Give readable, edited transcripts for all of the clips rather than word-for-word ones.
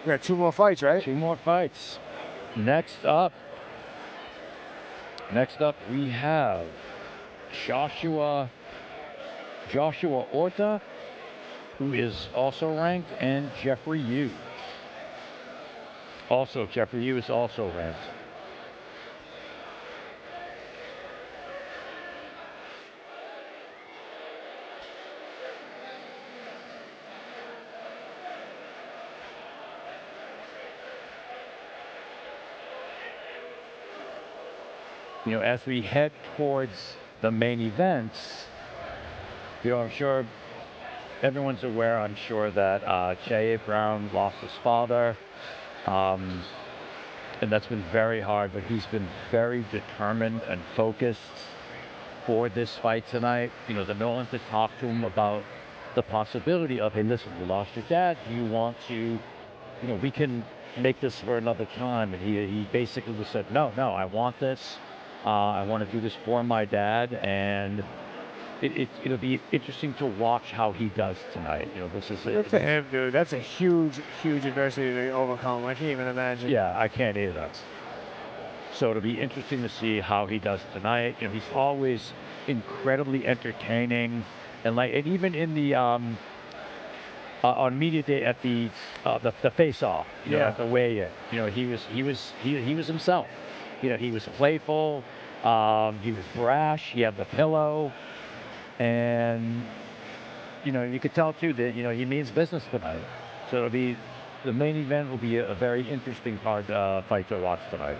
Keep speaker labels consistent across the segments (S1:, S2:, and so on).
S1: We got 2 more fights, right?
S2: 2 more fights. Next up, we have Joshua Orta, who is also ranked, and Jeffrey Yu. Also, Jeffrey Yu is also ranked. As we head towards the main events, I'm sure everyone's aware, that J.A. Brown lost his father. And that's been very hard, but he's been very determined and focused for this fight tonight. The Nolans had talked to him about the possibility of, hey, listen, you lost your dad. Do you want to, we can make this for another time. And he basically just said, no, I want this. I want to do this for my dad. And it'll be interesting to watch how he does tonight. This is
S1: Good for him, dude. That's a huge adversity to overcome. I can't even imagine.
S2: Yeah, I can't either. So it'll be interesting to see how he does tonight. He's always incredibly entertaining, and even in the on media day at the face-off, at the weigh-in, he was himself. He was playful. He was brash. He had the pillow, and you could tell too that he means business tonight. So the main event will be a very interesting fight to watch tonight.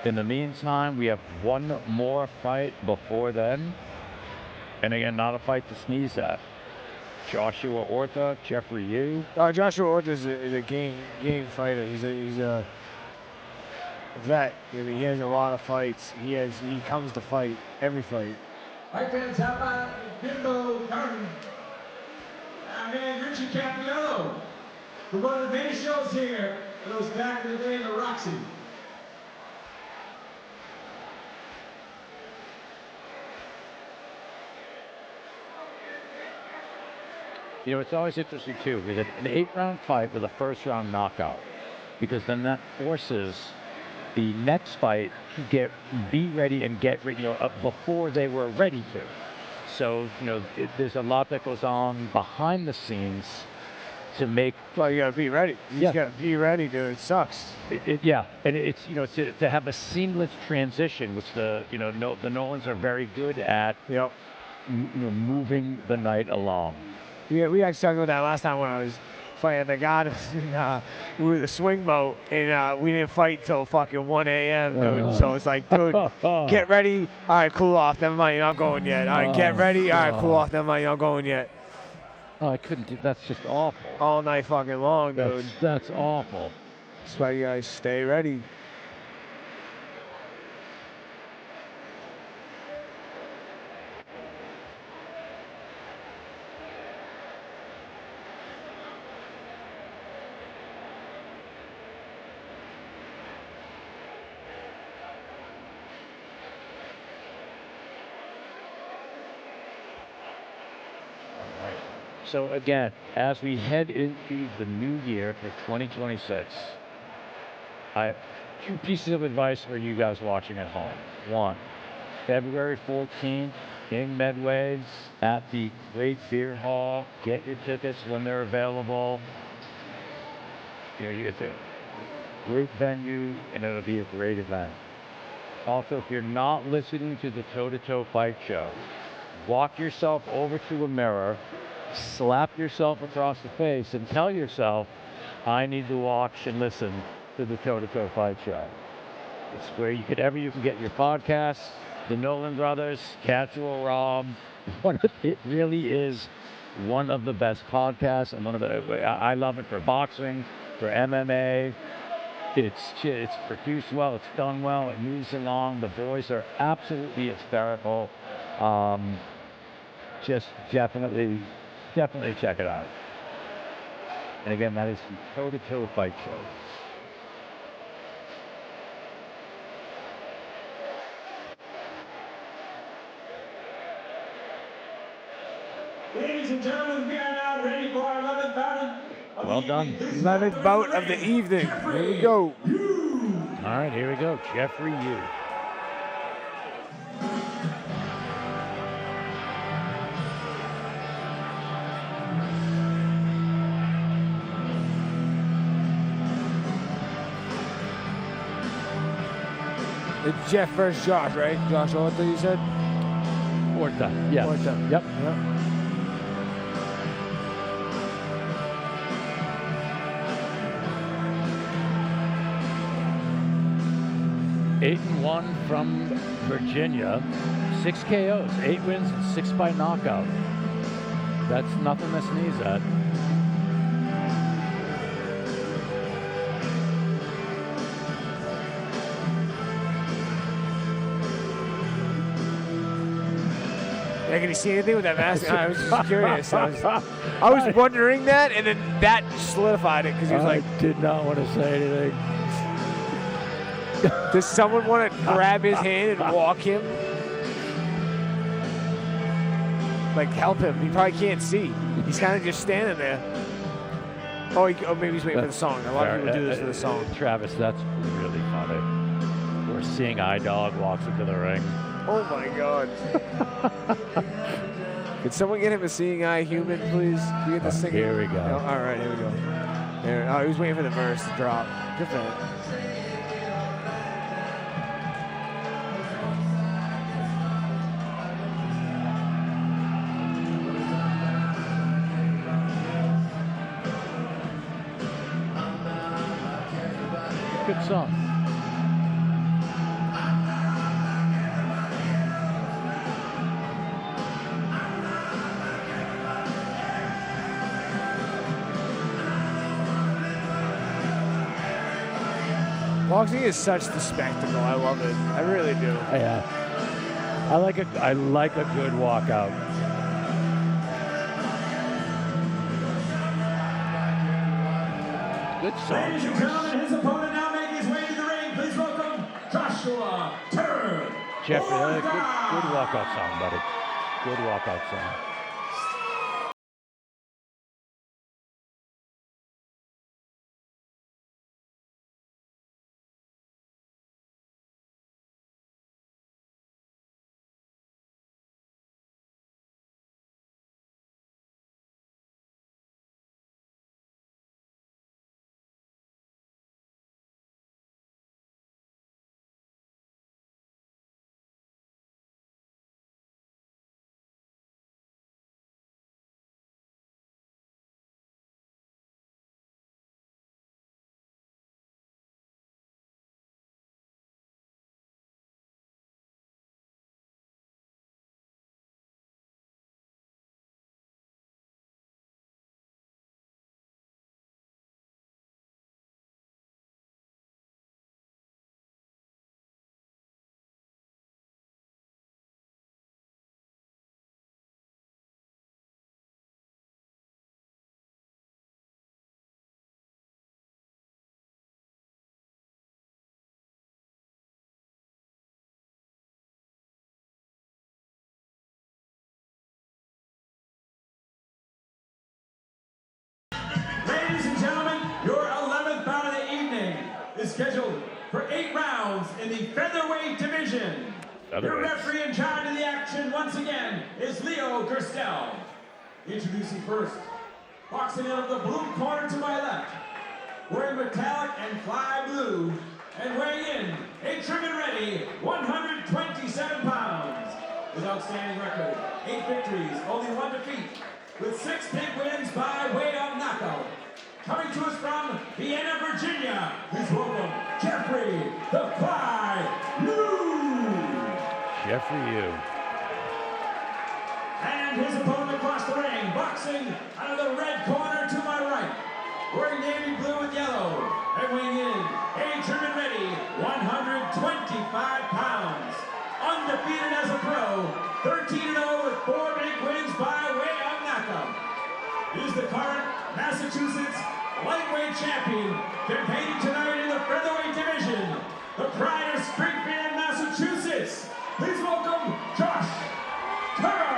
S2: In the meantime, we have one more fight before then, and again, not a fight to sneeze at. Joshua Orta, Jeffrey Yu.
S1: Joshua Orta is a game fighter. He's a vet. He has a lot of fights. He comes to fight every fight.
S3: Hi fans, how about Bimbo Carton? And then Richie Capriello. We're one of the many shows here. It was back in the day in the Roxy.
S2: It's always interesting too, with an 8-round fight with a first-round knockout, because then that forces the next fight to be ready and get ready, before they were ready to. So, there's a lot that goes on behind the scenes to make.
S1: Well, you gotta be ready. You gotta be ready, dude. It sucks.
S2: And it's to have a seamless transition, which the Nolans are very good at. Moving the night along.
S1: Yeah, we actually talked about that last time when I was fighting the guy we were the swing boat, and we didn't fight till fucking 1 a.m. dude. So it's like, dude, get ready. All right, cool off. Never mind, you're not going yet. All right, get ready. All right, cool off. Never mind, you're not going yet.
S2: Oh, I couldn't do. That's just awful.
S1: All night fucking long, dude.
S2: That's awful.
S1: That's why you guys stay ready.
S2: So again, as we head into the new year for 2026, I have 2 pieces of advice for you guys watching at home. 1, February 14th, King Medway's at the Great Beer Hall. Get your tickets when they're available. You get the great venue, and it'll be a great event. Also, if you're not listening to the Toe to Toe Fight Show, walk yourself over to a mirror, slap yourself across the face, and tell yourself, I need to watch and listen to the Toe to Toe Fight Show. It's where you can get your podcasts. The Nolan Brothers, Casual Rob. It really is one of the best podcasts, and I love it for boxing, for MMA. It's produced well, it's done well, it moves along. The boys are absolutely hysterical. Just definitely check it out. And again, that is the Toe to Toe Fight Show.
S3: Ladies and gentlemen, we are now ready for our 11th bout
S2: Well done.
S1: 11th bout of the evening. Here we go.
S2: All right, here we go. Jeffrey Yu.
S1: It's Jeff versus Josh, right? Josh Orta, you said?
S2: Orta. Yes.
S1: Orta.
S2: Yep. 8-1 from Virginia. 6 KOs, 8 wins, and 6 by knockout. That's nothing to sneeze at.
S1: Yeah, can you see anything with that mask? I was just curious. I was wondering that, and then that solidified it because he was like,
S2: did not want to say anything.
S1: does someone want to grab his hand and walk him? Like, help him. He probably can't see. He's kind of just standing there. Oh, maybe he's waiting for the song. A lot of people do this for the song.
S2: Travis, that's really funny. Where Seeing Eye Dog walks into the ring.
S1: Oh my God. Could someone get him a Seeing Eye Human, please? Can we get this thing?
S2: Here we go.
S1: Oh, all right, here we go. There. Oh, he was waiting for the verse to drop. Good for him.
S2: Good song.
S1: Boxing is such the spectacle. I love it. I really do.
S2: Yeah. I like a good walkout. Good song.
S3: Ladies and gentlemen, his opponent now making his way to the ring. Please welcome Joshua Turd.
S2: Jeffrey, good walkout song, buddy. Good walkout song.
S3: Ladies and gentlemen, your 11th bout of the evening is scheduled for 8 rounds in the featherweight division. Your referee in charge of the action once again is Leo Gerstel. Introducing first, boxing out of the blue corner to my left, wearing metallic and fly blue, and weighing in, a trim and ready, 127 pounds. With outstanding record, 8 victories, only 1 defeat, with 6 big wins by way of knockout. Coming to us from Vienna, Virginia, please welcome Jeffrey the Fly Yu.
S2: Jeffrey Yu.
S3: And his opponent across the ring, boxing out of the red corner to my right, wearing navy blue and yellow, and weighing in, a trim and ready, 125 pounds. Undefeated as a pro, 13-0 with 4 big wins by way of knockout. He is the current Massachusetts lightweight champion, competing tonight in the featherweight division, the pride of Springfield, Massachusetts. Please welcome Josh Orta.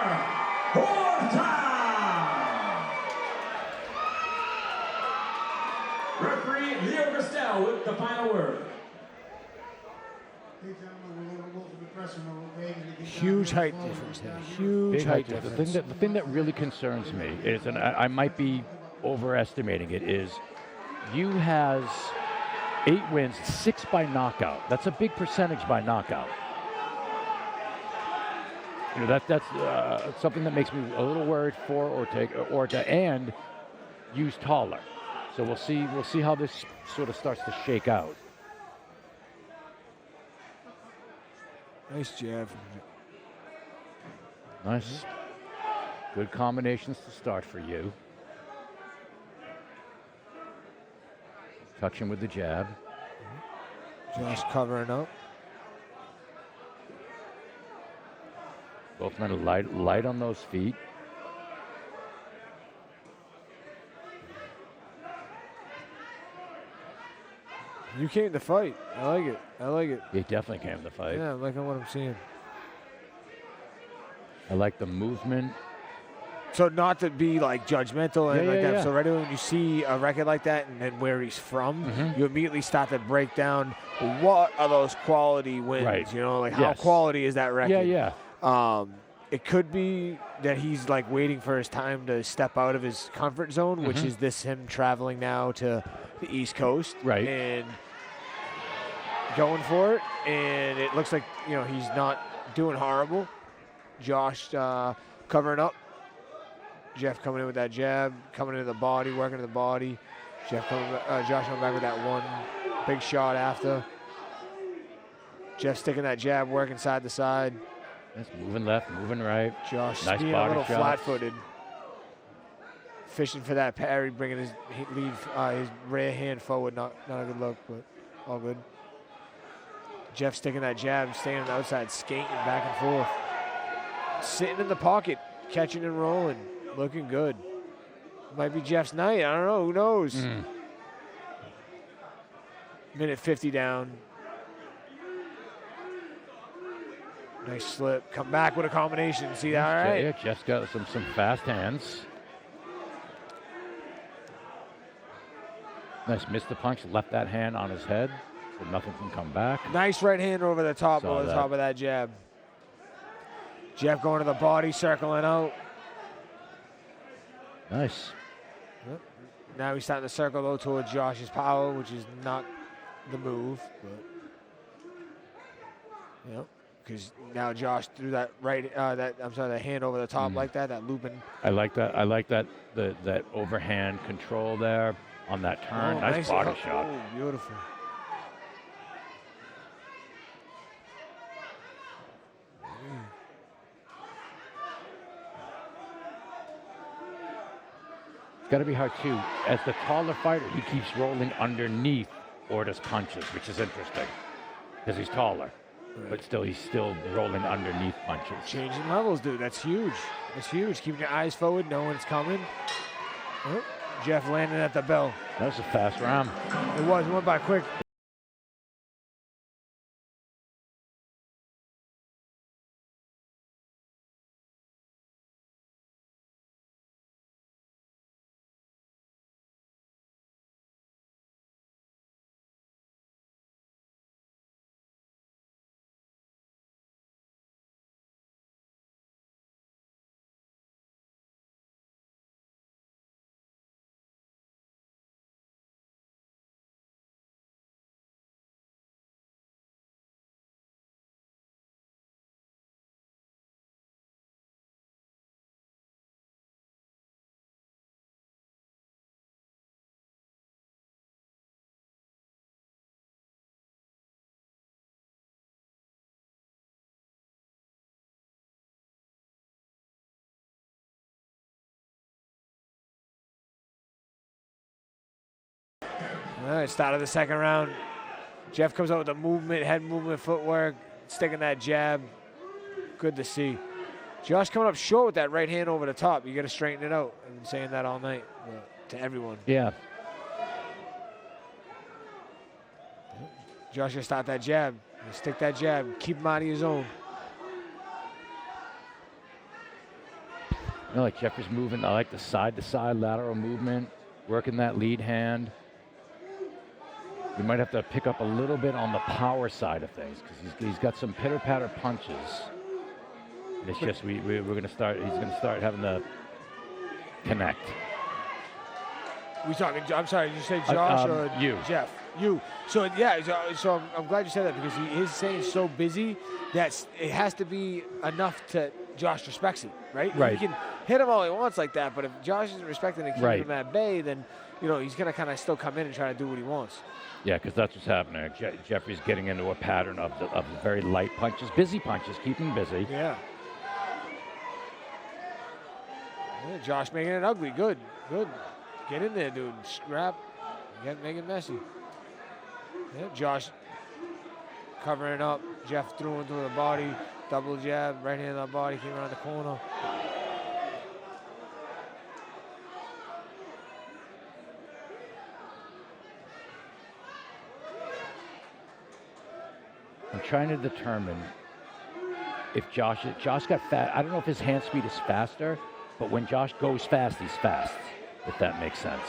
S3: Leo Christel with the final word.
S1: Huge height difference there. Huge height difference.
S2: The thing that really concerns me is, and I might be overestimating it, is Yu has 8 wins, 6 by knockout. That's a big percentage by knockout. You know, that's something that makes me a little worried for Orta, and Yu's taller. So we'll see how this sort of starts to shake out.
S1: Nice jab.
S2: Nice. Good combinations to start for you. Touch him with the jab.
S1: Josh covering up.
S2: Both men are light on those feet.
S1: You came to fight. I like it. I like it.
S2: He definitely came to fight.
S1: Yeah, I'm liking what I'm seeing.
S2: I like the movement.
S1: So not to be like judgmental and
S2: Yeah,
S1: like
S2: yeah,
S1: that.
S2: yeah.
S1: So right when you see a record like that and then where he's from, you immediately start to break down what are those quality wins.
S2: Right.
S1: You know, like how
S2: Yes.
S1: quality is that record?
S2: Yeah.
S1: It could be that he's like waiting for his time to step out of his comfort zone, which is him traveling now to the East Coast.
S2: Right.
S1: And going for it. And it looks like, you know, he's not doing horrible. Josh covering up. Jeff coming in with that jab, coming into the body, working to the body. Josh coming back with that one big shot after. Jeff sticking that jab, working side to side.
S2: That's moving left, moving right.
S1: Josh
S2: Nice
S1: being a
S2: body
S1: little
S2: shots.
S1: flat-footed. Fishing for that parry, bringing his rear hand forward. Not a good look, but all good. Jeff sticking that jab, staying on the outside, skating back and forth. Sitting in the pocket, catching and rolling. Looking good. Might be Jeff's night. I don't know. Who knows? Minute 50 down. Nice slip. Come back with a combination. See that? All right.
S2: Yeah, Jeff's got some fast hands. Nice, missed the punch, left that hand on his head, so nothing can come back.
S1: Nice right hand over the top,
S2: Saw that.
S1: top of that jab. Jeff going to the body, circling out.
S2: Nice.
S1: Yep. Now he's starting to circle though towards Josh's power, which is not the move, but yep. Because now Josh threw that the hand over the top like that looping.
S2: I like that. I like that that overhand control there on that turn. Nice body shot.
S1: Oh, beautiful.
S2: It's got to be hard too. As the taller fighter, he keeps rolling underneath Orta's punches, which is interesting because he's taller.
S1: Right.
S2: But still, he's still rolling underneath punches.
S1: Changing levels, dude. That's huge. That's huge. Keeping your eyes forward, knowing it's coming. Oh, Jeff landing at the bell.
S2: That was a fast round.
S1: It was. It went by quick. All right, start of the second round. Jeff comes out with the movement, head movement, footwork, sticking that jab. Good to see. Josh coming up short with that right hand over the top. You got to straighten it out. I've been saying that all night to everyone.
S2: Yeah.
S1: Josh gonna start that jab. Stick that jab. Keep him out of your zone.
S2: I like Jeff is moving. I like the side-to-side lateral movement, working that lead hand. We might have to pick up a little bit on the power side of things because he's got some pitter-patter punches. And it's just we're going to start. He's going to start having to connect.
S1: We talking? I'm sorry. Did you say Josh or
S2: you?
S1: Jeff? You. So yeah. So I'm glad you said that because his saying so busy that it has to be enough to Josh respects it, right?
S2: Right.
S1: He can hit him all he wants like that, but if Josh isn't respecting and keeping
S2: Right.
S1: him at bay, then he's going to kind of still come in and try to do what he wants.
S2: Yeah, because that's what's happening. Jeffrey's getting into a pattern of the very light punches, busy punches, keep him busy.
S1: Yeah. Yeah, Josh making it ugly. Good. Get in there, dude. Scrap. Make it messy. Yeah, Josh covering up. Jeff threw into the body. Double jab. Right hand on the body. Came around the corner.
S2: I'm trying to determine if Josh got fast. I don't know if his hand speed is faster, but when Josh goes fast, he's fast, if that makes sense.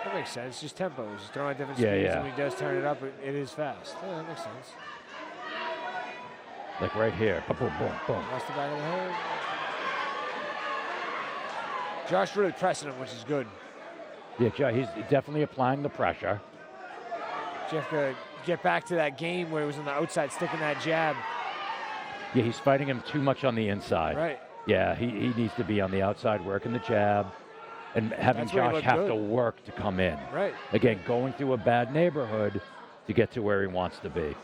S1: That makes sense. Just tempo. He's just throwing at different
S2: Yeah,
S1: speeds,
S2: yeah.
S1: and when he does turn it up, it is fast. Yeah, that makes sense.
S2: Like right here. Boom, boom, boom.
S1: Lost the back of the head. Josh really pressing him, which is good.
S2: Yeah, he's definitely applying the pressure.
S1: Jeff could get back to that game where he was on the outside sticking that jab.
S2: Yeah, he's fighting him too much on the inside.
S1: Right.
S2: Yeah, he needs to be on the outside working the jab and having
S1: That's where he
S2: Josh
S1: looked
S2: have
S1: good.
S2: to work to come in.
S1: Right.
S2: Again, going through a bad neighborhood to get to where he wants to be.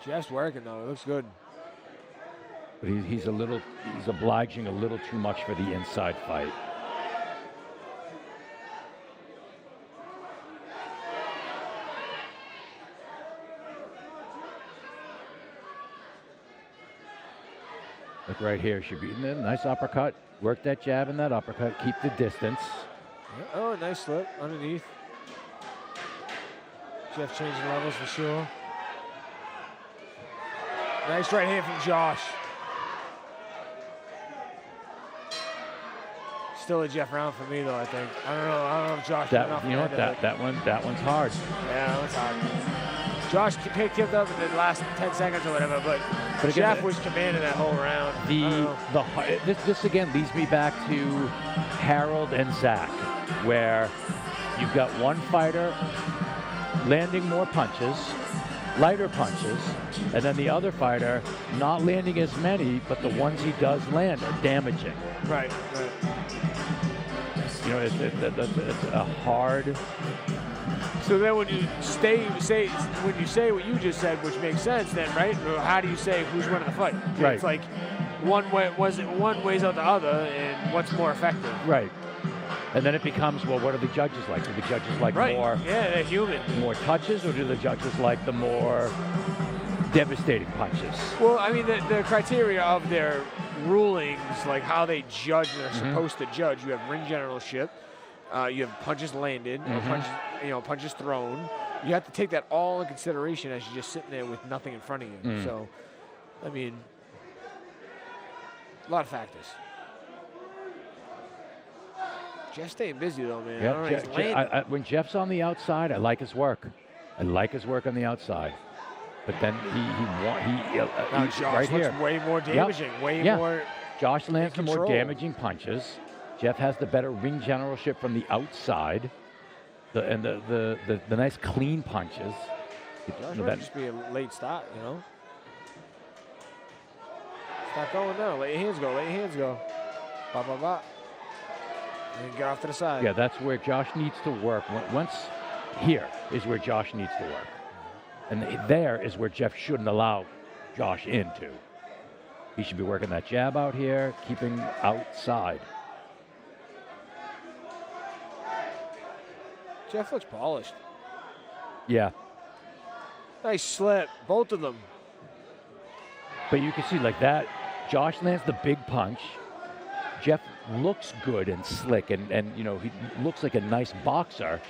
S1: Jeff's working, though. It looks good.
S2: But he's obliging a little too much for the inside fight. Look right here, should be nice uppercut. Work that jab and that uppercut. Keep the distance.
S1: Yeah. Oh, nice slip underneath. Jeff changing levels for sure. Nice right hand from Josh. Still a Jeff round for me, though, I think. I don't know if Josh.
S2: That one's hard.
S1: Yeah, that one's hard. Josh picked him up in the last 10 seconds or whatever, but
S2: again,
S1: Jeff was commanding that whole round.
S2: This again leads me back to Harold and Zach, where you've got one fighter landing more punches, lighter punches, and then the other fighter not landing as many, but the ones he does land are damaging.
S1: Right.
S2: It's a hard.
S1: So then when you say what you just said, which makes sense then, right? How do you say who's winning the fight?
S2: Right.
S1: It's like one weighs out the other, and what's more effective?
S2: Right. And then it becomes, well, what are the judges like? Do the judges like more?
S1: Yeah, they're human.
S2: More touches, or do the judges like the more devastating punches?
S1: Well, I mean, the criteria of their rulings, like how they judge, they're supposed to judge. You have ring generalship. You have punches landed, or punches thrown. You have to take that all in consideration as you're just sitting there with nothing in front of you. So, I mean, a lot of factors. Jeff's staying busy though, man.
S2: Yep, when Jeff's on the outside, I like his work. I like his work on the outside. But then
S1: Josh
S2: right here,
S1: looks way more damaging.
S2: Yep.
S1: More.
S2: Josh lands the more
S1: control.
S2: damaging punches. Jeff has the better ring generalship from the outside, the nice clean punches.
S1: Josh might just be a late start, Start going now. Let your hands go. Let your hands go. Ba ba ba. And get off to the side.
S2: Yeah, that's where Josh needs to work. Once here is where Josh needs to work. And there is where Jeff shouldn't allow Josh into. He should be working that jab out here, keeping outside.
S1: Jeff looks polished.
S2: Yeah.
S1: Nice slip, both of them.
S2: But you can see like that, Josh lands the big punch. Jeff looks good and slick, and he looks like a nice boxer,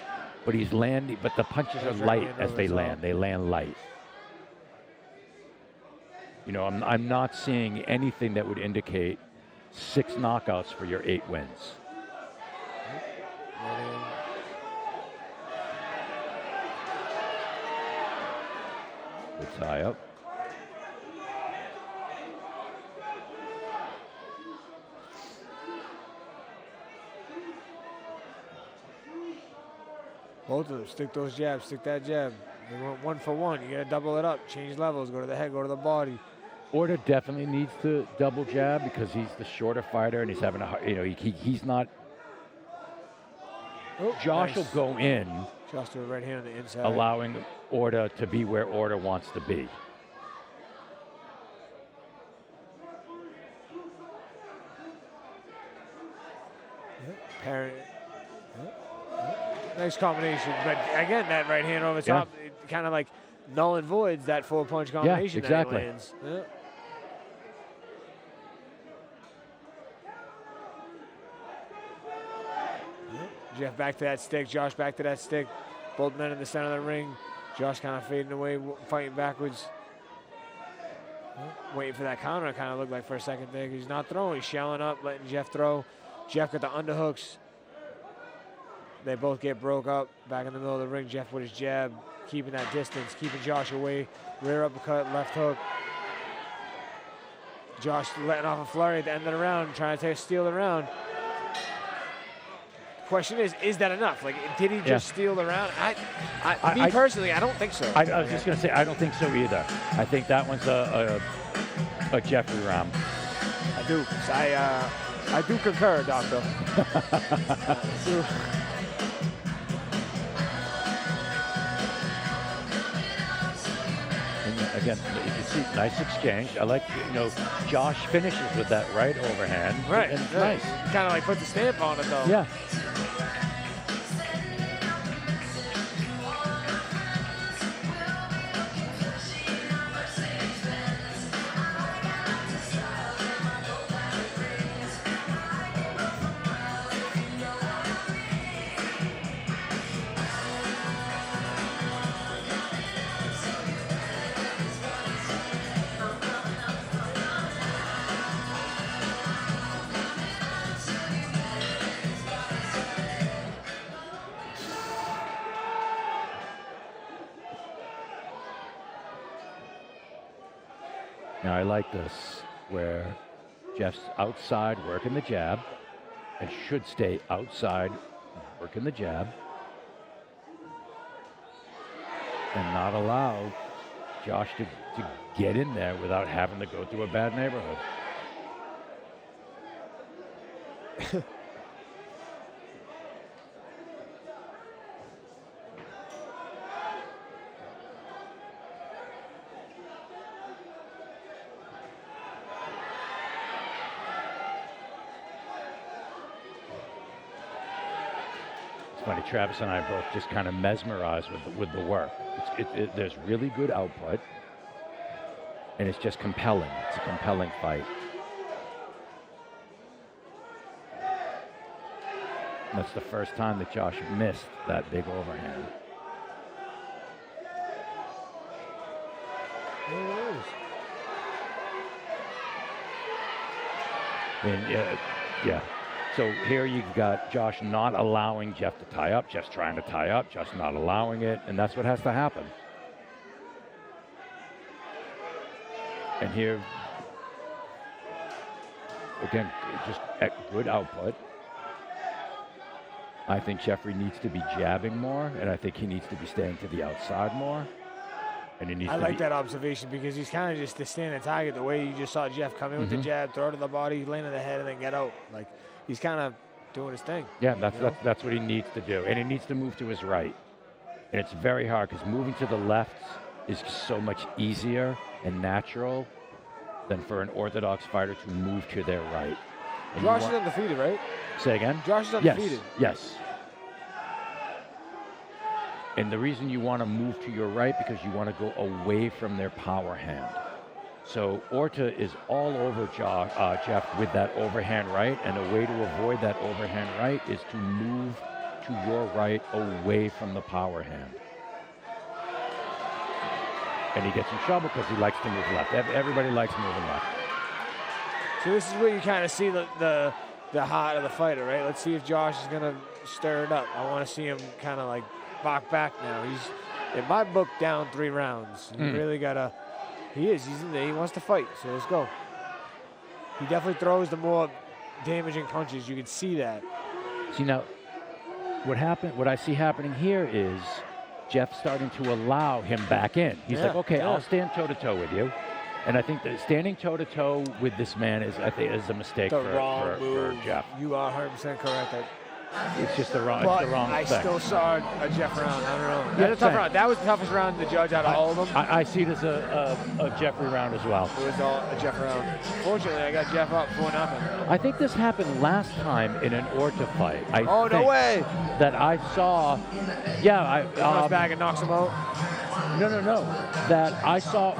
S2: but but the punches are light as they land. They land light. I'm not seeing anything that would indicate 6 knockouts for your 8 wins. Good tie up.
S1: Both of them, stick those jabs, stick that jab. They went 1 for 1. You gotta double it up, change levels, go to the head, go to the body.
S2: Orta definitely needs to double jab because he's the shorter fighter and he's having a, he's not.
S1: Oh,
S2: Josh
S1: nice.
S2: will go in,
S1: Josh to a right hand on the inside.
S2: allowing Orta to be where Orta wants to be.
S1: Parry. Nice combination, but again, that right hand over the top, kind of like null and voids that 4-punch combination
S2: exactly.
S1: that he lands. Yeah. Jeff back to that stick, Josh back to that stick. Both men in the center of the ring. Josh kind of fading away, fighting backwards. Waiting for that counter, kind of looked like for a second there. He's not throwing, he's shelling up, letting Jeff throw. Jeff got the underhooks. They both get broke up back in the middle of the ring. Jeff with his jab, keeping that distance, keeping Josh away. Rear uppercut, left hook. Josh letting off a flurry at the end of the round, trying to steal the round. Question is that enough? Like, did he just steal the round? Me personally, I don't think so.
S2: I was just going to say, I don't think so either. I think that one's a Jeffrey round.
S1: I do. I do concur, Doctor.
S2: Again, you can see nice exchange. I like, Josh finishes with that right overhand.
S1: Right.
S2: And nice.
S1: Kind of like put the stamp on it, though.
S2: Yeah. Now I like this, where Jeff's outside working the jab, and should stay outside working the jab, and not allow Josh to get in there without having to go through a bad neighborhood. Funny, Travis and I are both just kind of mesmerized with the work. There's really good output, and it's just compelling. It's a compelling fight. And that's the first time that Josh missed that big overhand.
S1: There it is.
S2: And yeah. So here you've got Josh not allowing Jeff to tie up, just trying to tie up, just not allowing it, and that's what has to happen. And here, again, just good output. I think Jeffrey needs to be jabbing more, and I think he needs to be staying to the outside more. And he needs
S1: I like that observation because he's kind of just the standing target, the way you just saw Jeff come in with the jab, throw to the body, land on the head, and then get out. Like, he's kind of doing his thing.
S2: Yeah, that's what he needs to do. And he needs to move to his right. And it's very hard because moving to the left is so much easier and natural than for an orthodox fighter to move to their right. And
S1: Josh is undefeated, right?
S2: Say again?
S1: Josh is undefeated.
S2: Yes. And the reason you want to move to your right because you want to go away from their power hand. So Orta is all over Jeff with that overhand right, and a way to avoid that overhand right is to move to your right away from the power hand. And he gets in trouble because he likes to move left. Everybody likes moving left.
S1: So this is where you kind of see the heart of the fighter, right? Let's see if Josh is going to stir it up. I want to see him kind of like bark back now. in my book, down 3 rounds. You really gotta. He is. He's in there. He wants to fight. So let's go. He definitely throws the more damaging punches. You can see that.
S2: See now, what I see happening here is Jeff starting to allow him back in. He's like, okay, I'll stand toe-to-toe with you. And I think that standing toe-to-toe with this man is a mistake for Jeff.
S1: You are 100% correct.
S2: It's just the wrong
S1: I
S2: thing.
S1: still saw a Jeff round. I don't know. That's a tough round. That was the toughest round to judge out of all of them.
S2: I see it as a Jeffrey round as well.
S1: It was all a Jeff round. Fortunately, I got Jeff up 4-0.
S2: I think this happened last time in an Orta fight.
S1: No way!
S2: That I saw. Yeah,
S1: he comes back and knocks him out.
S2: No. That I saw.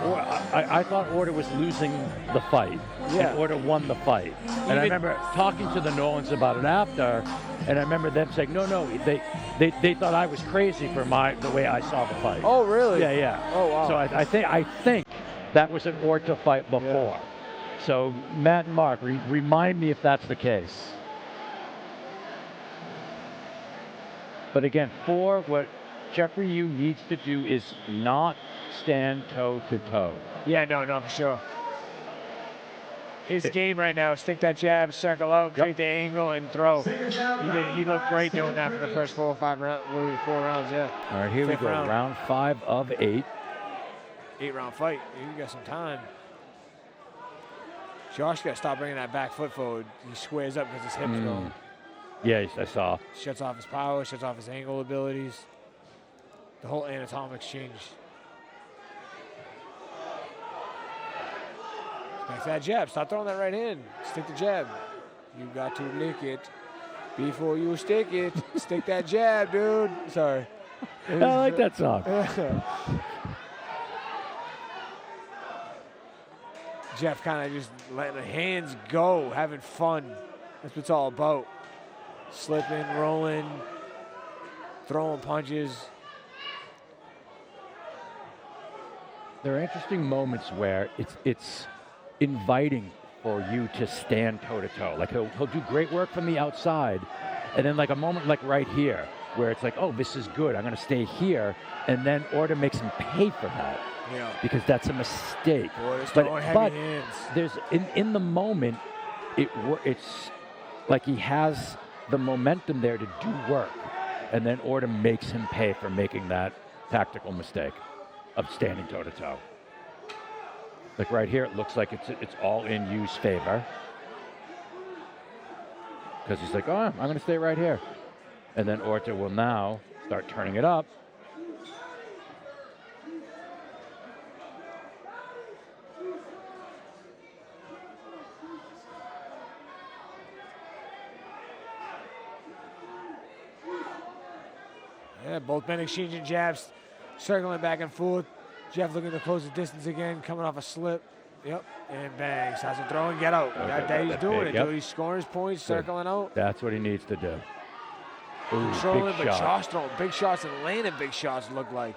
S2: I thought Orta was losing the fight.
S1: Yeah.
S2: And Orta won the fight. And I remember talking to the Nolans about it after, and I remember them saying, no, they thought I was crazy for the way I saw the fight.
S1: Oh, really?
S2: Yeah.
S1: Oh, wow.
S2: So I think that was an Orta fight before. Yeah. So Matt and Mark, remind me if that's the case. But again, what Jeffrey Yu needs to do is not stand toe-to-toe.
S1: Yeah, no, for sure. His game right now is stick that jab, circle out, create the angle, and throw. He looked great doing that for the first 4 rounds, yeah.
S2: All right, here we go. Round 5 of 8.
S1: 8-round fight. You got some time. Josh got to stop bringing that back foot forward. He squares up because his hips going.
S2: Yeah, I saw.
S1: Shuts off his power, shuts off his angle abilities. The whole anatomics changed. Back that jab. Stop throwing that right hand. Stick the jab. You got to lick it before you stick it. Stick that jab, dude. Sorry.
S2: I like that song.
S1: Jeff kind of just letting the hands go, having fun. That's what it's all about. Slipping, rolling, throwing punches.
S2: There are interesting moments where it's inviting for you to stand toe-to-toe. Like he'll do great work from the outside, and then like a moment like right here where it's like, oh, this is good, I'm going to stay here, and then Orta makes him pay for that.
S1: Yeah.
S2: Because that's a mistake.
S1: But
S2: there's in the moment, it's like he has the momentum there to do work, and then Orta makes him pay for making that tactical mistake of standing toe-to-toe. Like right here, it looks like it's all in Yu's favor. Because he's like, oh, I'm going to stay right here. And then Orta will now start turning it up.
S1: Yeah, both men exchanging jabs, circling back and forth. Jeff looking to close the distance again, coming off a slip. Yep, and bang, starts to throw and get out. Okay, he's doing it, dude. He's scoring his points, circling out.
S2: That's what he needs to do. Ooh,
S1: controlling,
S2: big
S1: but
S2: shot.
S1: Josh throwing big shots and landing big shots, look like.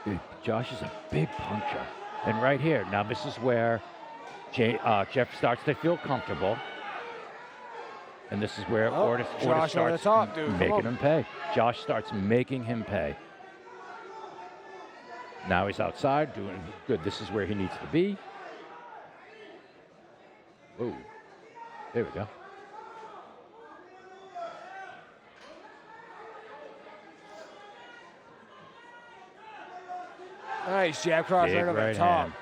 S2: Dude, Josh is a big puncher. And right here, now this is where Jeff starts to feel comfortable. And this is where Orta starts making him pay. Josh starts making him pay. Now he's outside, doing good. This is where he needs to be. Ooh, there we go.
S1: Nice jab cross right over the top.
S2: Hand.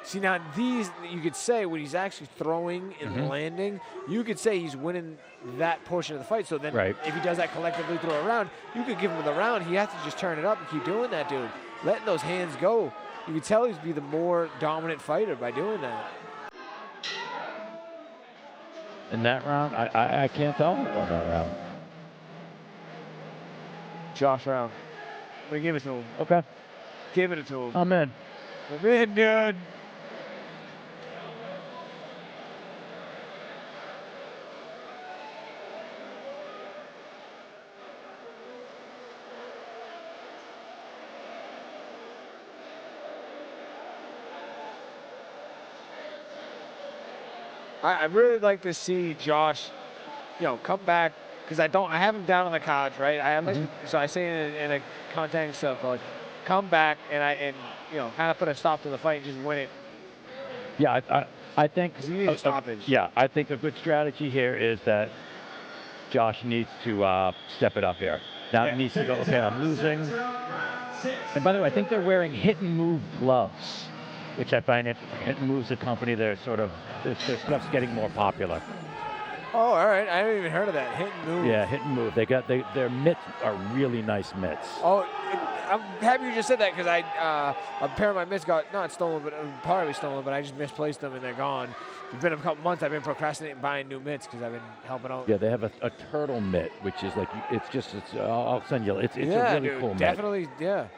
S1: See, now these, you could say when he's actually throwing and landing, you could say he's winning that portion of the fight. So then if he does that collectively through a round, you could give him the round. He has to just turn it up and keep doing that, dude. Letting those hands go. You could tell he's be the more dominant fighter by doing that.
S2: In that round, I can't tell him about that round.
S1: Josh round. We give it to him.
S2: Okay.
S1: Give it to him.
S2: I'm in.
S1: I'm in, dude. I really like to see Josh, come back because I have him down on the couch, right? I have so I say in a context of like, come back and kind of put a stop to the fight and just win it.
S2: Yeah, I think.
S1: 'Cause you need a stoppage.
S2: Yeah, I think a good strategy here is that Josh needs to step it up here. Now it needs to go. Okay, I'm losing. And by the way, I think they're wearing hit and move gloves, which I find interesting. Hit and Move's a company. They're sort of their stuff's getting more popular.
S1: Oh, all right. I haven't even heard of that. Hit and move.
S2: Yeah, Hit and Move. Their mitts are really nice mitts.
S1: Oh, I'm happy you just said that because a pair of my mitts got not stolen, but partly stolen, but I just misplaced them and they're gone. It's been a couple months. I've been procrastinating buying new mitts because I've been helping out.
S2: Yeah, they have a turtle mitt, which is like I'll send you. It's a really cool mitt.
S1: Definitely, yeah.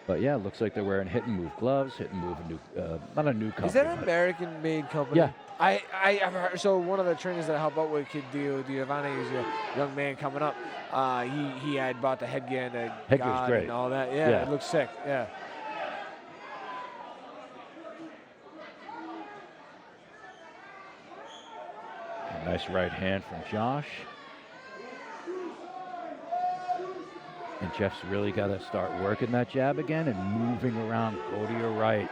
S2: But yeah, it looks like they're wearing Hit and Move gloves. Hit and Move not a new company.
S1: Is that an American-made company?
S2: Yeah.
S1: I've heard, so one of the trainers that I help out with, Kid Giovanni, who's a young man coming up. He had bought the headgear and the
S2: Headgear's
S1: guard
S2: great.
S1: and all that. Yeah, it looks sick. Yeah.
S2: A nice right hand from Josh. And Jeff's really got to start working that jab again and moving around. Go to your right.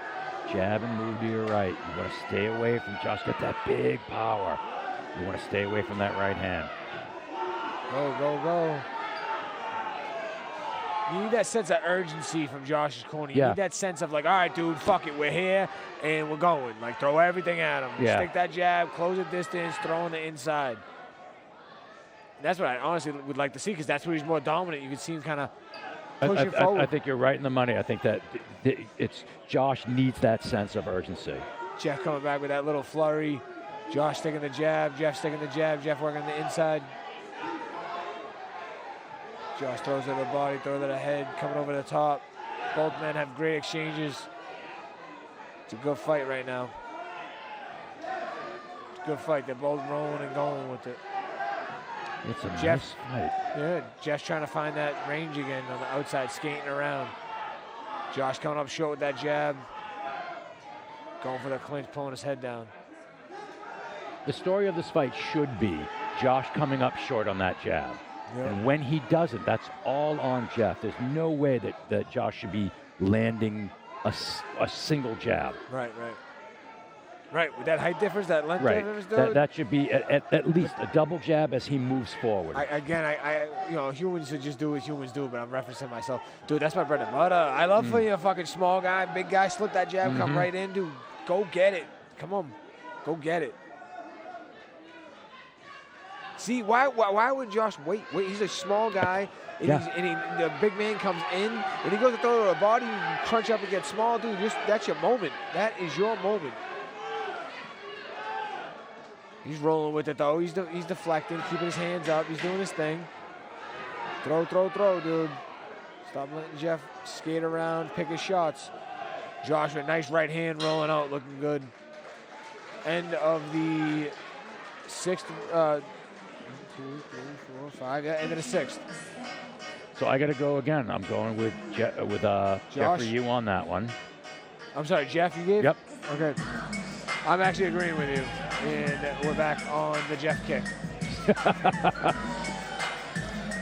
S2: Jab and move to your right. You want to stay away from Josh. Got that big power. You want to stay away from that right hand.
S1: Go, go, go. You need that sense of urgency from Josh's corner. You need that sense of like, all right, dude, fuck it. We're here and we're going. Like, throw everything at him.
S2: Yeah.
S1: Stick that jab, close the distance, throw on the inside. That's what I honestly would like to see because that's where he's more dominant. You can see him kind of pushing forward.
S2: I think you're right in the money. I think that it's Josh needs that sense of urgency.
S1: Jeff coming back with that little flurry. Josh sticking the jab. Jeff sticking the jab. Jeff working the inside. Josh throws it at the body, throws it at the head, coming over the top. Both men have great exchanges. It's a good fight right now. It's a good fight. They're both rolling and going with it.
S2: It's a
S1: Jeff,
S2: nice fight.
S1: Yeah, Jeff's trying to find that range again on the outside, skating around. Josh coming up short with that jab. Going for the clinch, pulling his head down.
S2: The story of this fight should be Josh coming up short on that jab. Yep. And when he doesn't, that's all on Jeff. There's no way that Josh should be landing a single jab.
S1: Right. Right, with that height difference, that length difference, dude.
S2: That should be at least a double jab as he moves forward.
S1: Humans should just do what humans do, but I'm referencing myself. Dude, that's my bread and butter. I love for you, a fucking small guy, big guy, slip that jab, come right in, dude. Go get it. Come on, go get it. See, why would Josh wait? He's a small guy, and, the big man comes in, and he goes to throw to the body, you crunch up and get small, dude. That's your moment. That is your moment. He's rolling with it, though. He's deflecting, keeping his hands up. He's doing his thing. Throw, dude. Stop letting Jeff skate around, pick his shots. Josh with a nice right hand rolling out, looking good. End of the sixth, 1, 2, 3, 4, 5, end of the sixth.
S2: So I got to go again. I'm going with Jeffrey, you on that one.
S1: I'm sorry, Jeff, you gave?
S2: Yep.
S1: Okay. I'm actually agreeing with you. And we're back on the Jeff kick.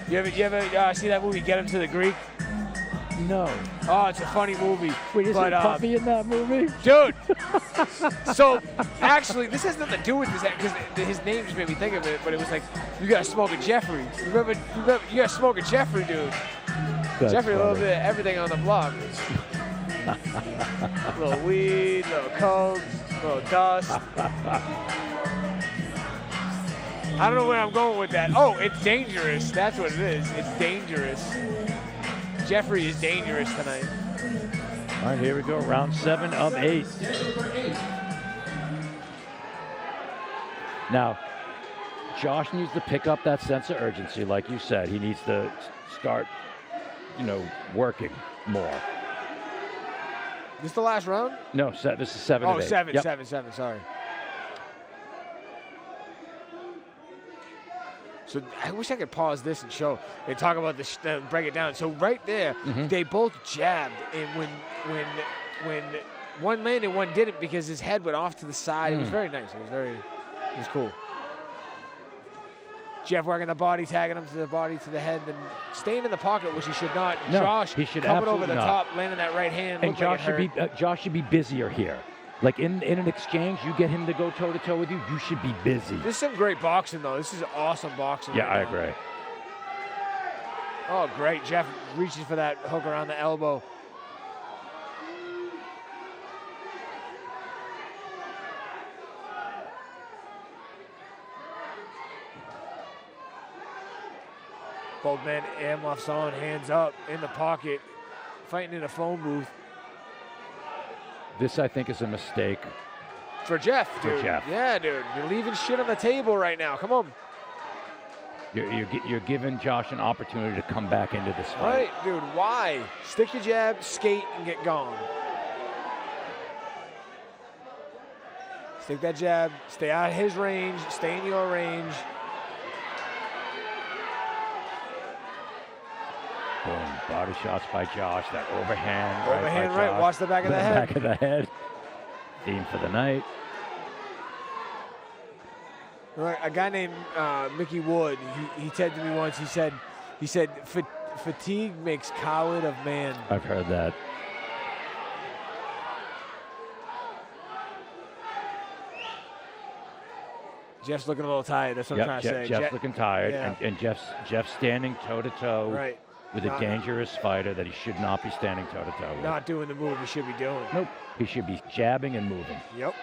S1: You ever see that movie, Get Him to the Greek?
S2: No.
S1: Oh, it's a funny movie.
S2: Wait, is it Puppy in that movie?
S1: Dude. So, actually, this has nothing to do with this because his name just made me think of it, but it was like, you got to smoke a Jeffrey. Remember, you got to smoke a Jeffrey, dude.
S2: That's
S1: Jeffrey,
S2: funny.
S1: a little bit of everything on the block. A little weed, a little coke, a little dust. I don't know where I'm going with that. Oh, it's dangerous. That's what it is. It's dangerous. Jeffrey is dangerous tonight.
S2: All right, here we go. Round 7 of 8. Now, Josh needs to pick up that sense of urgency, like you said. He needs to start, working more.
S1: This the last round?
S2: No, this is 7 of 8.
S1: 7,
S2: Yep.
S1: 7, sorry. So I wish I could pause this and show and talk about this, break it down. So right there, they both jabbed, and when one landed, one didn't because his head went off to the side. It was very nice. It was cool. Jeff working the body, tagging him to the body, to the head, then staying in the pocket, which he should not.
S2: No,
S1: Josh
S2: he should
S1: coming over the
S2: absolutely
S1: top, landing that right hand.
S2: And Josh should be busier here. Like in an exchange, you get him to go toe-to-toe with you, you should be busy.
S1: This is some great boxing, though. This is awesome boxing.
S2: Yeah, I agree.
S1: Oh, great. Jeff reaches for that hook around the elbow. Both men, earmuffs on, hands up, in the pocket, fighting in a phone booth.
S2: This, I think, is a mistake.
S1: For Jeff, dude.
S2: For Jeff.
S1: Yeah, dude. You're leaving shit on the table right now. Come on.
S2: You're giving Josh an opportunity to come back into this fight.
S1: Right, dude. Why? Stick your jab, skate, and get gone. Stick that jab. Stay out of his range. Stay in your range.
S2: Boom. Body shots by Josh. That overhand.
S1: Overhand right. Watch the back of the head.
S2: Back of the head. Theme for the night.
S1: A guy named Mickey Wood, he said to me once, he said, fatigue makes coward of man.
S2: I've heard that.
S1: Jeff's looking a little tired. That's what I'm trying to say.
S2: Jeff's looking tired,
S1: yeah.
S2: and Jeff's standing toe-to-toe
S1: right.
S2: with a dangerous fighter that he should not be standing toe-to-toe with.
S1: Not doing the move he should be doing.
S2: Nope. He should be jabbing and moving.
S1: Yep.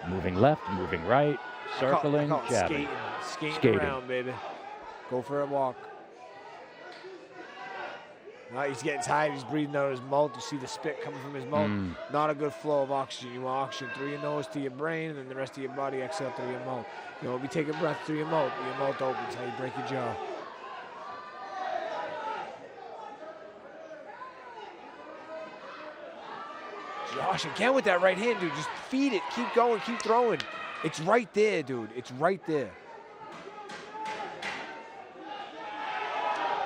S2: Moving left, moving right, circling,
S1: I call
S2: jabbing.
S1: Skating around, baby. Go for a walk. He's getting tired. He's breathing out of his mouth. You see the spit coming from his mouth. Not a good flow of oxygen. You want oxygen through your nose to your brain, and then the rest of your body exhale through your mouth. You won't be taking breath through your mouth. Your mouth opens. How you break your jaw. Josh, again with that right hand, dude. Just feed it. Keep going. Keep throwing. It's right there, dude. It's right there.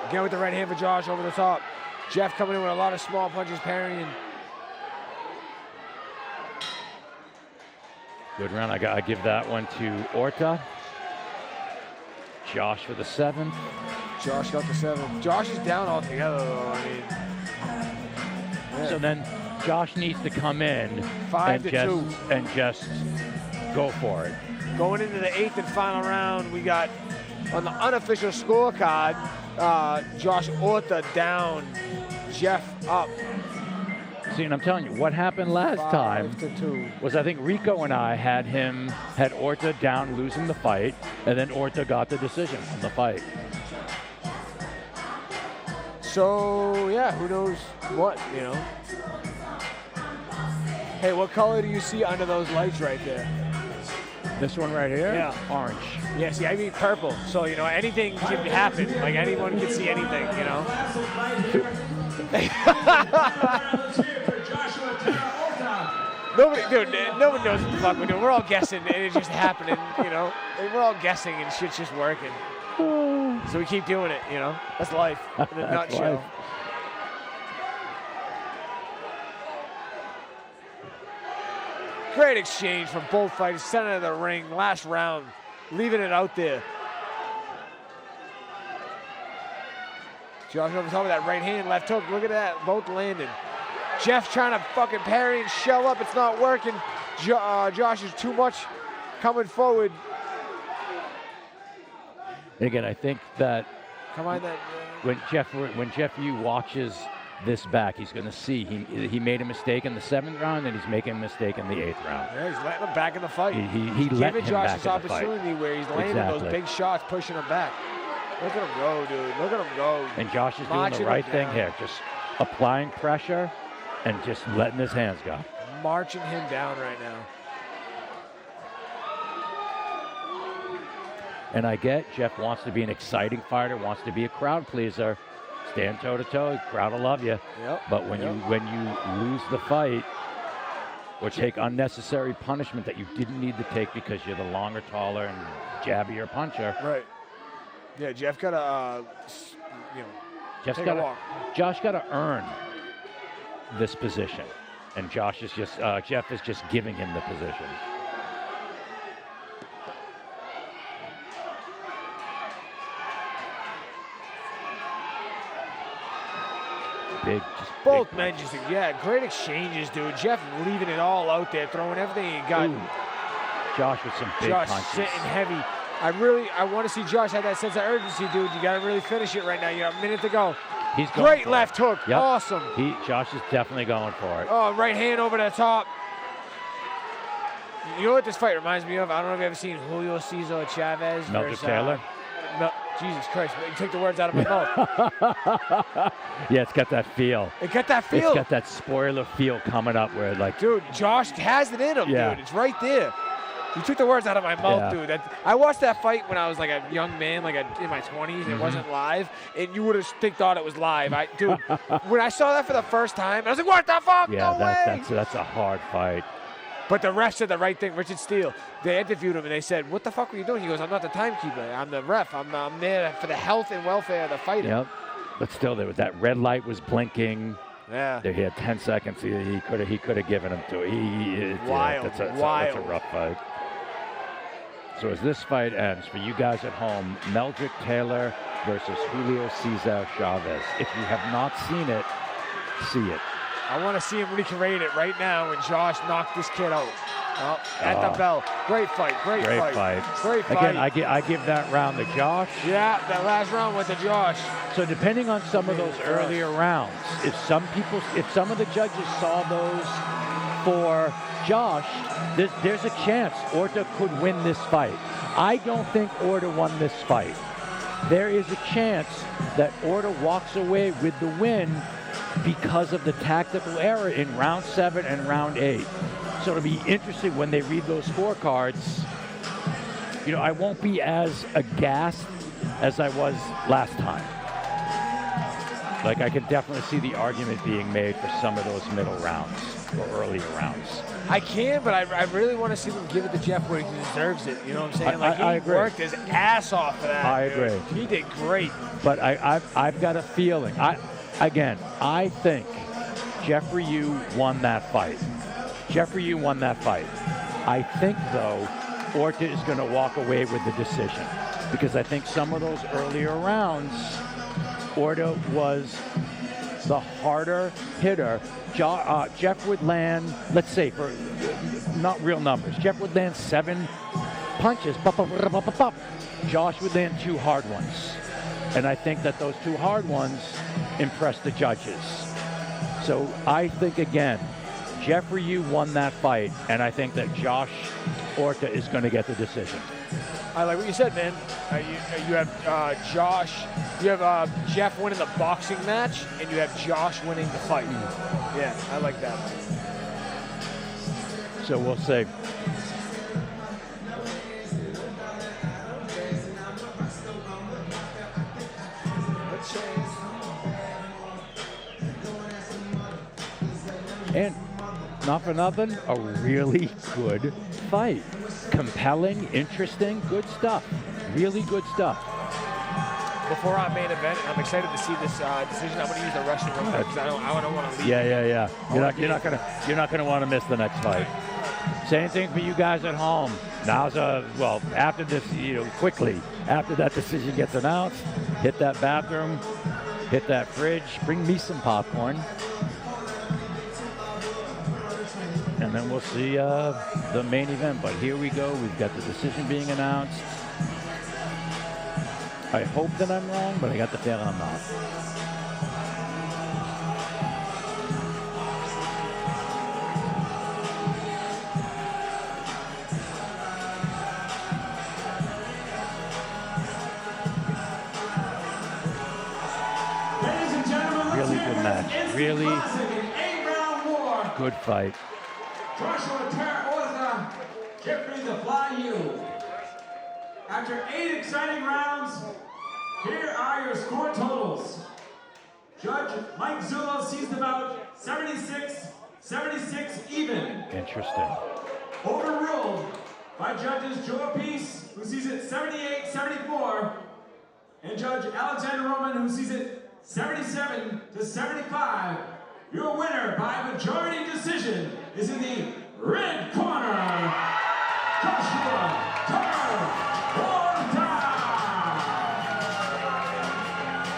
S1: Again with the right hand for Josh over the top. Jeff coming in with a lot of small punches, parrying.
S2: Good round. I gotta give that one to Orta. Josh for the 7th.
S1: Josh got the 7th. Josh is down altogether, though. I mean, yeah.
S2: So then Josh needs to come in
S1: 5-2
S2: and just go for it.
S1: Going into the 8th and final round, we got on the unofficial scorecard, Josh Orta down, Jeff up.
S2: See, and I'm telling you, what happened last time was I think Rico and I had Orta down losing the fight, and then Orta got the decision on the fight.
S1: So, yeah, who knows what, you know. Hey, what color do you see under those lights right there?
S2: This one right here?
S1: Yeah.
S2: Orange.
S1: Yeah, see, I mean purple. So, you know, anything can happen. Like, anyone can see anything, you know. Nobody knows what the fuck we're doing. We're all guessing, and it's just happening, you know. Like, we're all guessing, and shit's just working. So we keep doing it, you know. That's life in a nutshell.
S2: Life.
S1: Great exchange from both fighters. Center of the ring, last round, leaving it out there. Josh over top of that right hand, left hook. Look at that, both landing. Jeff trying to fucking parry and shell up. It's not working. Josh is too much coming forward.
S2: Again, I think that when Jeff Yu watches this back, he's going to see he made a mistake in the 7th round, and he's making a mistake in the 8th round.
S1: Yeah, he's letting him back in the fight.
S2: He let him
S1: Josh
S2: back
S1: his
S2: in the
S1: opportunity
S2: fight.
S1: where he's landing those big shots, pushing him back. Look at him go, dude. Look at him go.
S2: And Josh is doing the right thing here, just applying pressure and just letting his hands go.
S1: Marching him down right now.
S2: And I get Jeff wants to be an exciting fighter, wants to be a crowd pleaser. Stand toe-to-toe, crowd will love you.
S1: Yep.
S2: But when you lose the fight or take unnecessary punishment that you didn't need to take because you're the longer, taller, and jabbier puncher.
S1: Right. Yeah, Jeff got to, take a walk.
S2: Josh got to earn this position, and Jeff is just giving him the position. big,
S1: Both men just, great exchanges, dude. Jeff leaving it all out there, throwing everything he got.
S2: Ooh. Josh with some big punches.
S1: Sitting heavy. I want to see Josh have that sense of urgency, dude. You got to really finish it right now. You got a minute to go.
S2: He's going
S1: great
S2: for
S1: left hook.
S2: Yep.
S1: Awesome.
S2: Josh is definitely going for it.
S1: Oh, right hand over the top. You know what this fight reminds me of? I don't know if you've ever seen Julio Cesar Chavez
S2: versus Taylor.
S1: Jesus Christ, you took the words out of my mouth.
S2: Yeah, it's got that feel.
S1: It got that feel.
S2: It's got that spoiler feel coming up where like...
S1: Dude, Josh has it in him, dude. It's right there. You took the words out of my mouth, dude. I watched that fight when I was like a young man, like in my 20s. It wasn't live, and you would have thought it was live. Dude, when I saw that for the first time, I was like, "What the fuck?
S2: Yeah,
S1: no way!"
S2: That's a hard fight.
S1: But the ref said the right thing. Richard Steele, they interviewed him, and they said, "What the fuck were you doing?" He goes, "I'm not the timekeeper. I'm the ref. I'm there for the health and welfare of the fighter."
S2: Yep. But still, there was that red light was blinking.
S1: Yeah.
S2: He had 10 seconds. He could have given him to.
S1: Wild.
S2: That's a rough fight. So as this fight ends, for you guys at home, Meldrick Taylor versus Julio Cesar Chavez. If you have not seen it, see it.
S1: I want to see him recreate it right now when Josh knocked this kid out. Oh, at the bell. Great fight. Great fight. Great fight.
S2: Again, I give that round to Josh.
S1: Yeah, that last round went to Josh.
S2: So depending on some of those earlier rounds, if some of the judges saw those for Josh, there's a chance Orta could win this fight. I don't think Orta won this fight. There is a chance that Orta walks away with the win because of the tactical error in round 7 and round 8. So it'll be interesting when they read those scorecards. You know, I won't be as aghast as I was last time. Like, I can definitely see the argument being made for some of those middle rounds or earlier rounds.
S1: I can, but I really want to see them give it to Jeff where he deserves it. You know what I'm saying?
S2: I agree.
S1: He worked his ass off for that.
S2: I agree.
S1: He did great.
S2: But I've got a feeling. I think Jeffrey Yu won that fight. I think, though, Orta is going to walk away with the decision because I think some of those earlier rounds, Orta was the harder hitter. Jeff would land, let's say, for not real numbers, Jeff would land 7 punches. Josh would land 2 hard ones. And I think that those 2 hard ones impressed the judges. So I think, again, Jeffrey Yu won that fight, and I think that Josh Orta is going to get the decision.
S1: I like what you said, man. You have Josh. You have Jeff winning the boxing match, and you have Josh winning the fight. Yeah, I like that.
S2: So we'll see. And not for nothing, a really good fight. Compelling, interesting, good stuff. Really good stuff.
S1: Before our main event, I'm excited to see this decision. I'm going to use the Russian room because I don't want to leave.
S2: Yeah. You're not gonna want to miss the next fight. Same thing for you guys at home. Now's after this, quickly after that decision gets announced, hit that bathroom, hit that fridge, bring me some popcorn. And then we'll see the main event. But here we go. We've got the decision being announced. I hope that I'm wrong, but I got the feeling I'm not.
S3: Ladies and gentlemen,
S2: Really good match. Really good fight.
S3: Joshua Orta, Jeffrey the Fly Yu. After 8 exciting rounds, here are your score totals. Judge Mike Zullo sees them out 76 even.
S2: Interesting.
S3: Overruled by judges Joe Peace, who sees it 78-74, and Judge Alexander Roman, who sees it 77-75. Your winner by majority decision is in the red corner, Joshua Orta.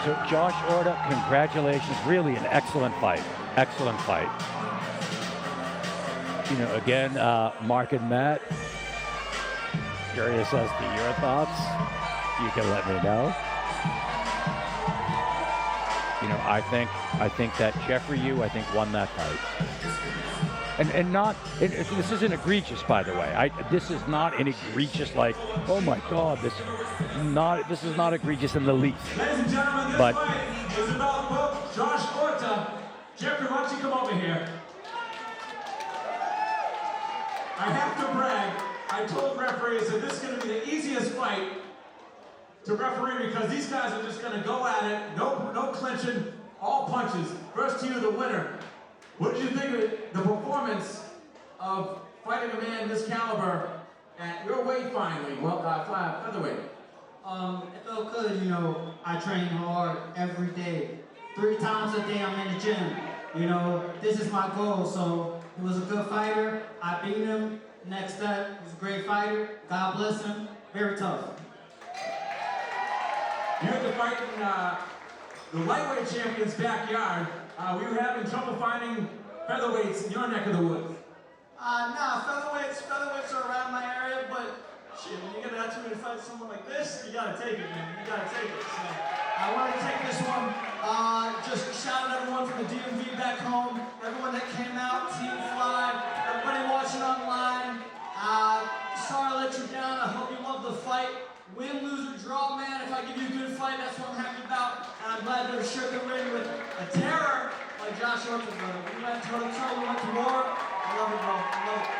S2: So Josh Orta, congratulations. Really an excellent fight. Excellent fight. You know, again, Mark and Matt, curious as to your thoughts. You can let me know. You know, I think that Jeffrey Yu, I think, won that fight. And not, this isn't egregious, by the way. This is not an egregious, like, oh my God, this is not egregious in the least.
S3: Ladies and gentlemen, this fight is about both Josh Orta. Jeffrey, why don't you come over here? I have to brag. I told referees that this is going to be the easiest fight to referee because these guys are just going to go at it. No clinching, all punches. First to you, the winner. What did you think of the performance of fighting a man this caliber at your weight finally? Well, featherweight.
S4: It felt good, you know. I train hard every day. 3 times a day I'm in the gym. You know, this is my goal. So he was a good fighter. I beat him. Next step, he's a great fighter. God bless him. Very tough.
S3: You had to fight in the lightweight champion's backyard. We were having trouble finding featherweights in your neck of the woods.
S4: Nah, featherweights are around my area, but shit, when you get an opportunity to fight someone like this, you gotta take it, man. You gotta take it. So I wanted to take this one. Just shout out everyone from the DMV back home, everyone that came out, Team Fly, everybody watching online. Sorry I let you down. I hope you love the fight. Win, lose, or draw, man. If I give you a good fight, that's what I'm happy about. And I'm glad to have shared the ring with a terror like Josh Orta, brother. We went toe-to-toe, we went to war. I love it, bro. I love it.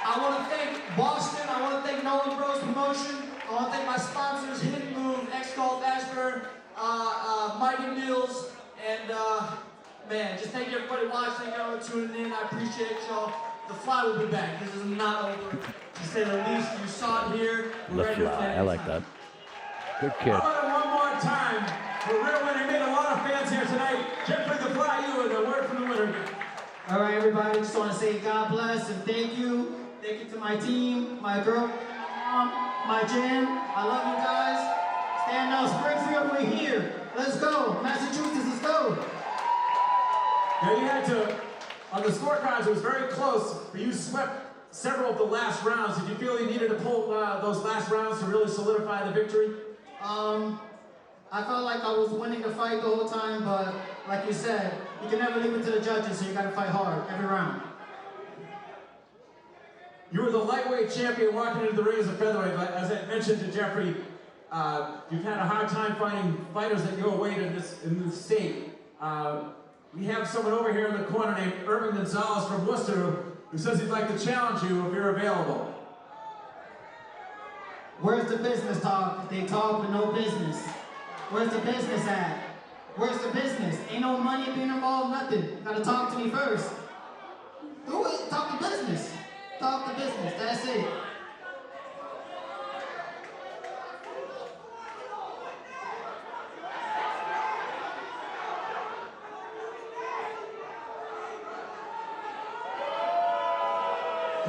S4: I want to thank Boston. I want to thank Nolan Bros Promotion. I want to thank my sponsors, Hidden Move, X-Golf, Ashburn, Mighty Meals, and man, just thank you everybody watching, thank you everyone tuning in. I appreciate y'all. The Fly will be back. This is not over. To say the least, you saw it here.
S2: The Fly, I like that. Good kid.
S3: How about it one more time for real winner? Made a lot of fans here tonight. Jeffrey the Fly, you and a word from the winner.
S4: All right, everybody, just want to say God bless and thank you. Thank you to my team, my girl, my gym. I love you guys. Stand up, Springfield, we're here. Let's go. Massachusetts, let's go.
S3: Now you had to, on the scorecards, it was very close, but you swept several of the last rounds. Did you feel you needed to pull those last rounds to really solidify the victory?
S4: I felt like I was winning the fight the whole time, but like you said, you can never leave it to the judges, so you gotta fight hard every round.
S3: You were the lightweight champion walking into the ring as a featherweight, but as I mentioned to Jeffrey, you've had a hard time finding fighters at your weight in this state. We have someone over here in the corner named Irving Gonzalez from Worcester who says he'd like to challenge you if you're available.
S4: Where's the business talk? They talk but no business. Where's the business at? Where's the business? Ain't no money being involved, nothing. You gotta talk to me first. Do it, talk to business. Talk to business, that's it.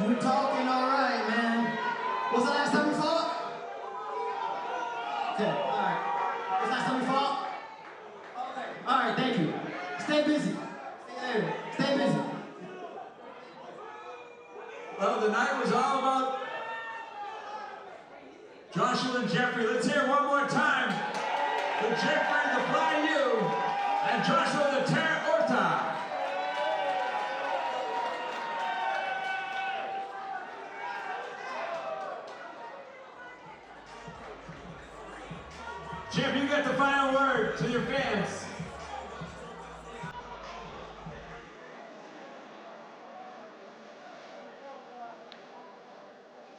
S4: You talking all right, man. What's the last time we fought? Okay, all right. What's the last time we fought? Okay, all right, thank you. Stay busy. Stay busy.
S3: Well, the night was all about Joshua and Jeffrey. Let's hear it one more time for Jeffrey the Fly U and Joshua the Terror Orta. Jeff, you got the final word to your fans.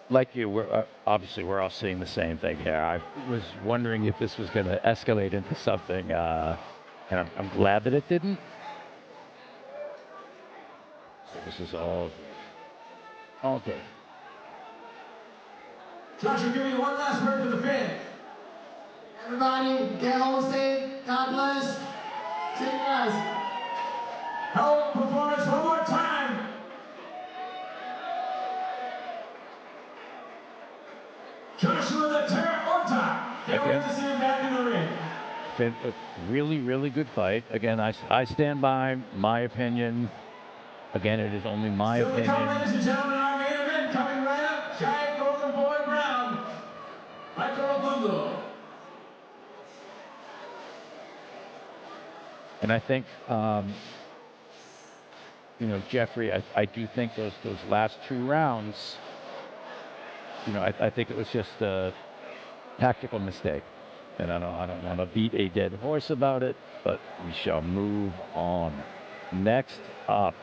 S2: Like you, obviously we're all seeing the same thing here. I was wondering if this was going to escalate into something, and I'm glad that it didn't. So this is all good.
S3: Joshua, give me one last word to the fans.
S4: Everybody, get home safe. God bless. See you guys.
S3: Hell of a performance one more time. Joshua the Terror Orta. Can't wait to see him back in the ring.
S2: really, really good fight. Again, I stand by my opinion. Again, it is only my
S3: Still to come,
S2: opinion.
S3: ladies and gentlemen, our main event coming right up. Giant Golden Boy Brown, Michael Bungo.
S2: And I think, Jeffrey, I do think those last 2 rounds, I think it was just a tactical mistake. And I don't want to beat a dead horse about it, but we shall move on. Next up,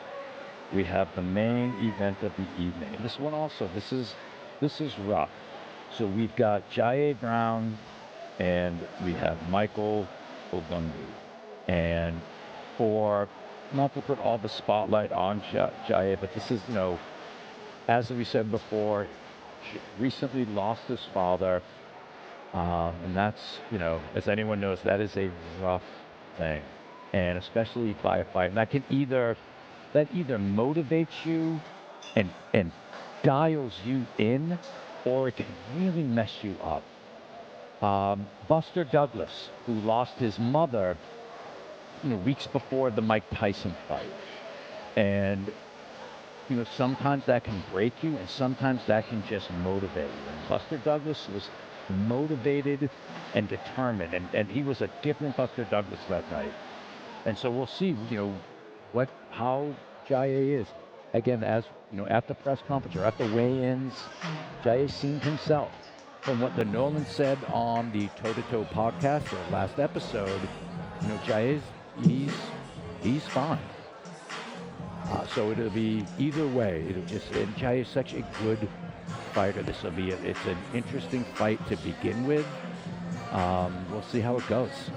S2: we have the main event of the evening. This one also, this is rough. So we've got Jaye Brown and we have Michael Ogunbu. And for, not to put all the spotlight on Jaye, but this is, as we said before, recently lost his father. And that's, as anyone knows, that is a rough thing. And especially by a fight. And that either motivates you and dials you in, or it can really mess you up. Buster Douglas, who lost his mother, weeks before the Mike Tyson fight. And, sometimes that can break you, and sometimes that can just motivate you. And Buster Douglas was motivated and determined, and he was a different Buster Douglas that night. And so we'll see, how Jaye is. Again, as at the press conference or at the weigh-ins, Jaye seemed himself. From what the Nolan said on the Toe to Toe podcast, the last episode, Jaye's he's fine. So it'll be either way. And Jaye is such a good fighter. It's an interesting fight to begin with. We'll see how it goes.